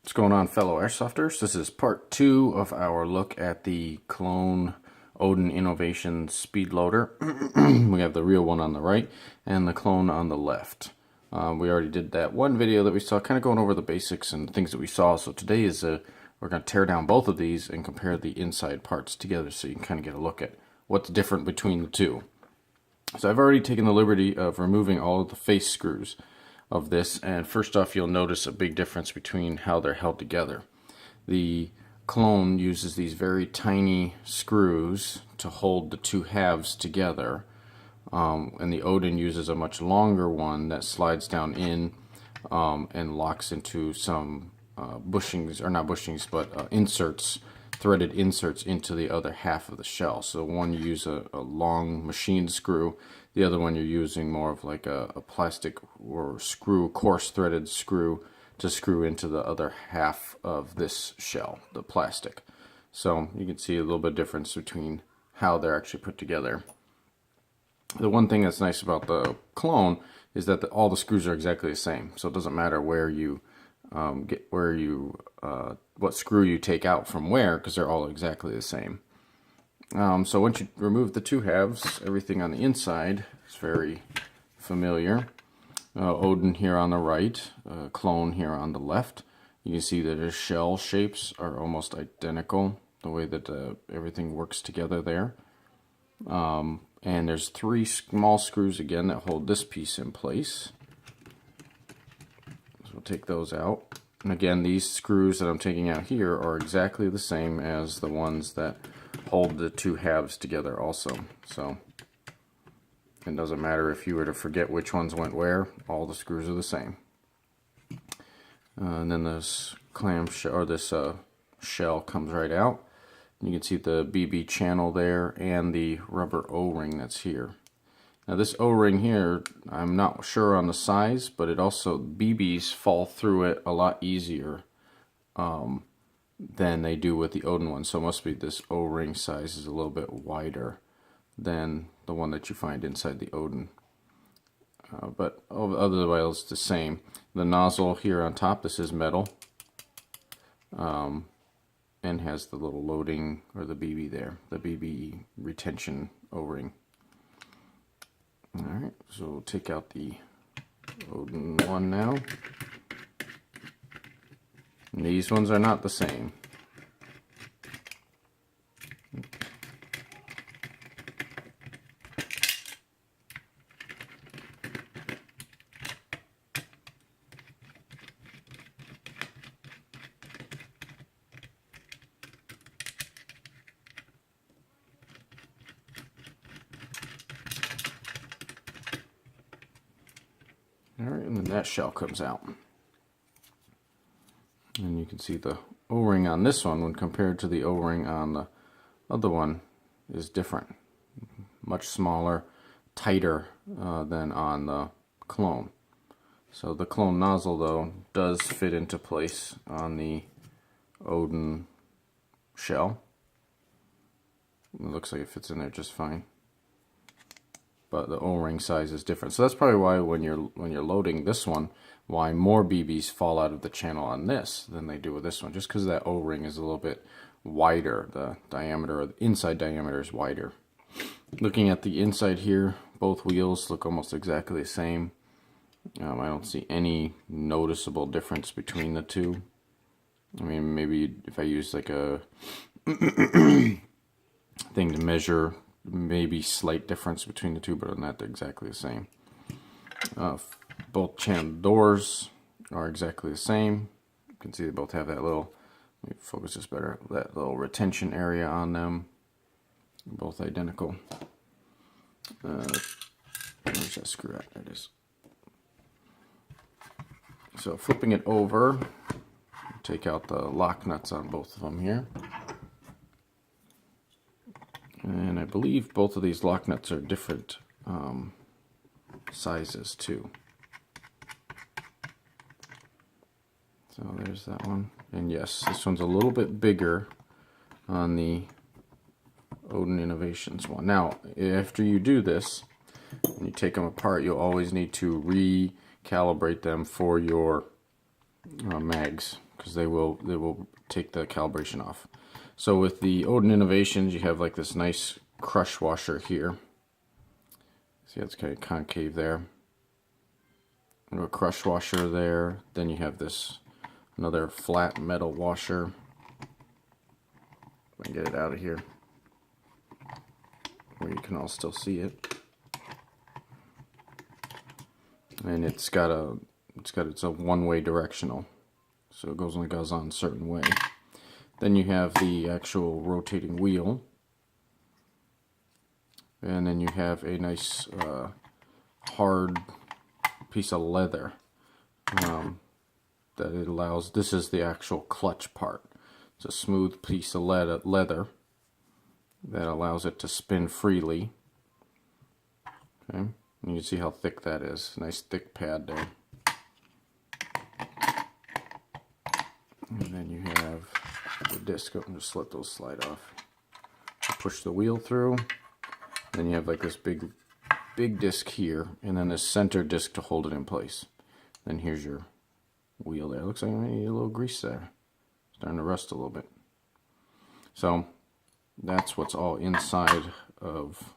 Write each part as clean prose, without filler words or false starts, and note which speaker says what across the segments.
Speaker 1: What's going on, fellow airsofters? This is part 2 of our look at the clone Odin Innovation speed loader. We have the real one on the right and the clone on the left. We already did that one video that we saw, kind of going over the basics and things that we saw. So today is we're going to tear down both of these and compare the inside parts together so you can kind of get a look at what's different between the two. So I've already taken the liberty of removing all of the face screws of this, and first off you'll notice a big difference between how they're held together. The clone uses these very tiny screws to hold the two halves together, and the Odin uses a much longer one that slides down in and locks into some bushings, or not bushings, but inserts, threaded inserts into the other half of the shell. So one you use a long machine screw, the other one you're using more of like a plastic or screw, coarse threaded screw to screw into the other half of this shell, the plastic. So you can see a little bit of difference between how they're actually put together. The one thing that's nice about the clone is that all the screws are exactly the same, so it doesn't matter where you what screw you take out from where, because they're all exactly the same. So once you remove the two halves, everything on the inside is very familiar. Odin here on the right, clone here on the left. You can see that his shell shapes are almost identical, the way that everything works together there. And there's three small screws again that hold this piece in place. So we'll take those out. And again, these screws that I'm taking out here are exactly the same as the ones that hold the two halves together also. So it doesn't matter if you were to forget which ones went where, all the screws are the same. And then this clamshell, or this shell comes right out. You can see the BB channel there and the rubber O-ring that's here. Now this O-ring here, I'm not sure on the size, but it also, BBs fall through it a lot easier than they do with the Odin one. So it must be this O-ring size is a little bit wider than the one that you find inside the Odin. But otherwise it's the same. The nozzle here on top, this is metal, and has the little loading, or the BB there, the BB retention O-ring. Alright, so we'll take out the Odin one now. And these ones are not the same. Alright, and then that shell comes out. And you can see the O-ring on this one, when compared to the O-ring on the other one, is different. Much smaller, tighter than on the clone. So the clone nozzle, though, does fit into place on the Odin shell. It looks like it fits in there just fine. But the O-ring size is different. So that's probably why when you're loading this one, why more BBs fall out of the channel on this than they do with this one, just because that O-ring is a little bit wider. The diameter, or the inside diameter, is wider. Looking at the inside here, both wheels look almost exactly the same. I don't see any noticeable difference between the two. I mean, maybe if I use like a thing to measure, maybe slight difference between the two, but other than that, they're exactly the same. Both channel doors are exactly the same. You can see they both have that little, let me focus this better, that little retention area on them. Both identical. Where's that screw at? There it is. So flipping it over, take out the lock nuts on both of them here. And I believe both of these lock nuts are different sizes too. So there's that one. And yes, this one's a little bit bigger on the Odin Innovations one. Now, after you do this, when you take them apart, you'll always need to recalibrate them for your mags, because they will take the calibration off. So with the Odin Innovations, you have like this nice crush washer here. See, it's kind of concave there. A crush washer there. Then you have this another flat metal washer. If I can get it out of here, where you can all still see it. And it's got its a one-way directional, so it only goes on a certain way. Then you have the actual rotating wheel, and then you have a nice hard piece of leather that it allows. This is the actual clutch part. It's a smooth piece of leather that allows it to spin freely. Okay, and you can see how thick that is. Nice thick pad there. And then you have the disc. Just let those slide off. Push the wheel through. Then you have like this big disc here, and then this center disc to hold it in place. Then here's your wheel there. Looks like you need a little grease there. Starting to rust a little bit. So that's what's all inside of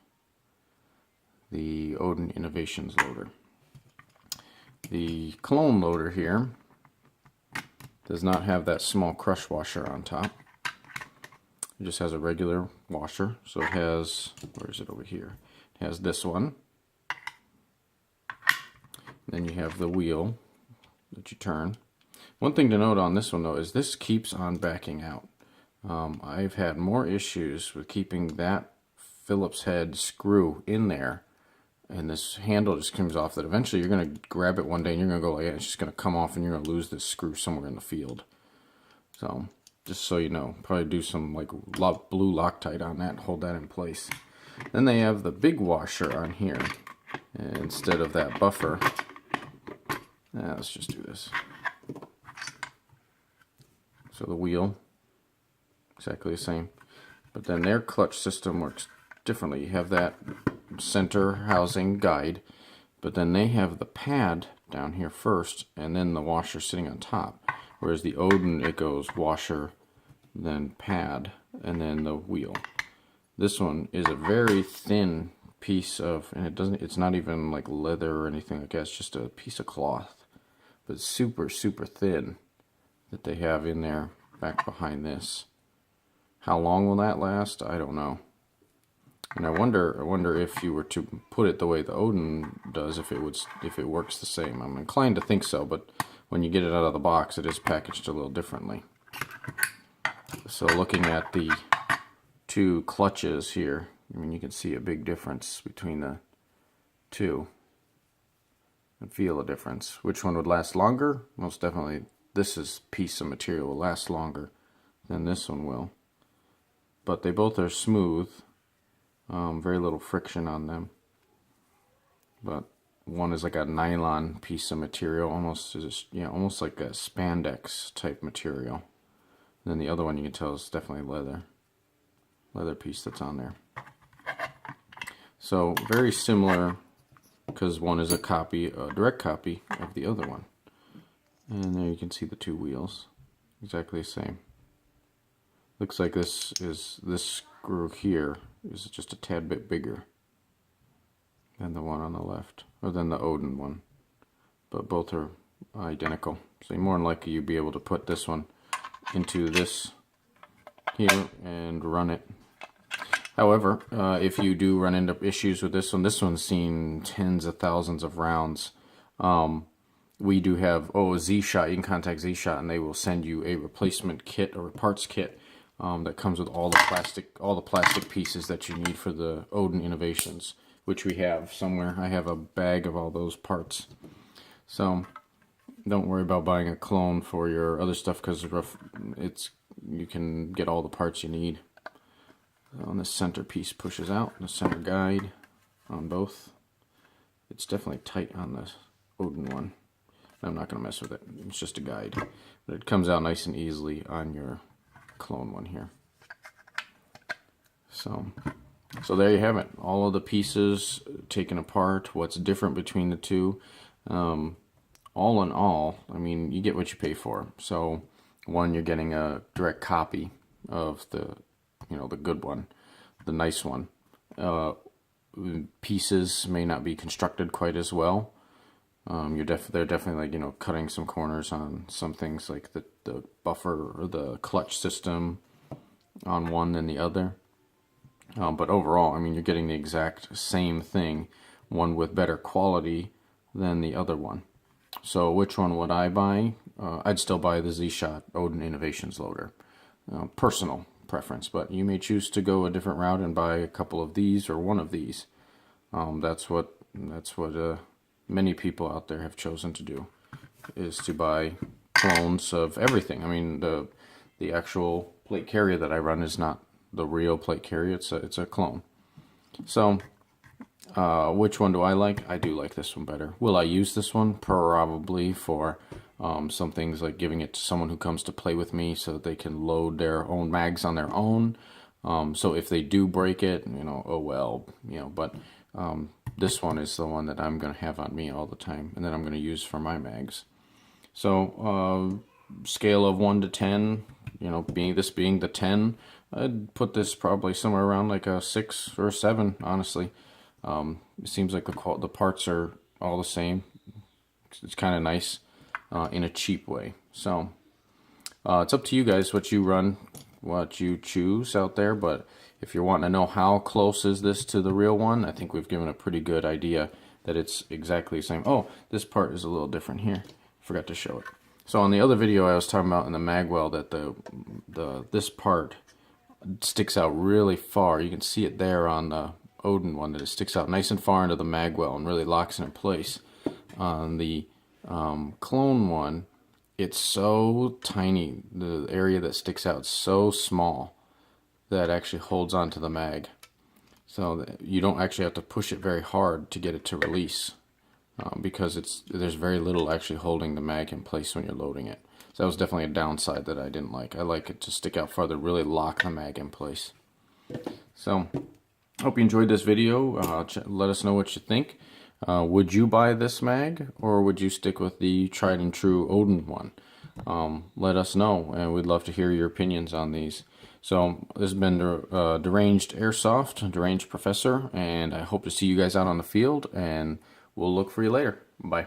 Speaker 1: the Odin Innovations loader. The clone loader here does not have that small crush washer on top. It just has a regular washer. So it has, where is it over here? It has this one. Then you have the wheel that you turn. One thing to note on this one though is this keeps on backing out. I've had more issues with keeping that Phillips head screw in there, and this handle just comes off, that eventually you're going to grab it one day and you're going to go, yeah, it's just going to come off and you're going to lose this screw somewhere in the field. So just so you know, probably do some like blue Loctite on that and hold that in place. Then they have the big washer on here instead of that buffer. Let's just do this. So the wheel, exactly the same, but then their clutch system works differently. You have that center housing guide, but then they have the pad down here first and then the washer sitting on top, whereas the Odin, it goes washer, then pad, and then the wheel. This one is a very thin piece of, and it's not even like leather or anything like that, it's just a piece of cloth, but super thin that they have in there back behind this. How long will that last? I don't know. And I wonder if you were to put it the way the Odin does, if it works the same. I'm inclined to think so, but when you get it out of the box, it is packaged a little differently. So looking at the two clutches here, I mean, you can see a big difference between the two and feel a difference. Which one would last longer? Most definitely this piece of material will last longer than this one will. But they both are smooth. Very little friction on them. But one is like a nylon piece of material, almost like a spandex type material. And then the other one you can tell is definitely leather piece that's on there. So very similar, because one is a direct copy of the other one. And there you can see the two wheels, exactly the same. Looks like this screw here is just a tad bit bigger than the one on the left, or than the Odin one, but both are identical. So more than likely you'd be able to put this one into this here and run it. However, if you do run into issues with this one's seen tens of thousands of rounds. We do have Z-Shot. You can contact Z-Shot and they will send you a replacement kit or a parts kit that comes with all the plastic pieces that you need for the Odin Innovations, which we have somewhere. I have a bag of all those parts. So don't worry about buying a clone for your other stuff, because you can get all the parts you need. And the center piece pushes out, the center guide on both. It's definitely tight on the Odin one. I'm not going to mess with it. It's just a guide. But it comes out nice and easily on your clone one here. So there you have it. All of the pieces taken apart, what's different between the two. All all in all, I mean, you get what you pay for. So one, you're getting a direct copy of the, the good one, the nice one. Pieces may not be constructed quite as well. They're definitely like, cutting some corners on some things like the buffer or the clutch system on one than the other. But overall, I mean, you're getting the exact same thing, one with better quality than the other one. So which one would I buy? I'd still buy the Z-Shot Odin Innovations loader. Personal preference, but you may choose to go a different route and buy a couple of these or one of these. That's what many people out there have chosen to do, is to buy clones of everything. I mean, the actual plate carrier that I run is not the real plate carrier. It's a clone. So which one do I like? I do like this one better. Will I use this one? Probably for some things like giving it to someone who comes to play with me so that they can load their own mags on their own. So if they do break it, oh well, but this one is the one that I'm going to have on me all the time and that I'm going to use for my mags. So scale of 1 to 10, being the 10, I'd put this probably somewhere around like a 6 or a 7, honestly. It seems like the parts are all the same. It's kind of nice in a cheap way. So it's up to you guys what you run, what you choose out there. But if you're wanting to know how close is this to the real one, I think we've given a pretty good idea that it's exactly the same. Oh, this part is a little different here. Forgot to show it. So on the other video I was talking about in the Magwell that this part sticks out really far. You can see it there on the Odin one, that it sticks out nice and far into the Magwell and really locks it in place. On the clone one, it's so tiny. The area that sticks out is so small that actually holds onto the mag. So you don't actually have to push it very hard to get it to release because there's very little actually holding the mag in place when you're loading it. So that was definitely a downside that I didn't like. I like it to stick out farther, really lock the mag in place. So hope you enjoyed this video. Let us know what you think. Would you buy this mag, or would you stick with the tried and true Odin one? Let us know, and we'd love to hear your opinions on these. So this has been Deranged Airsoft, Deranged Professor, and I hope to see you guys out on the field, and we'll look for you later. Bye.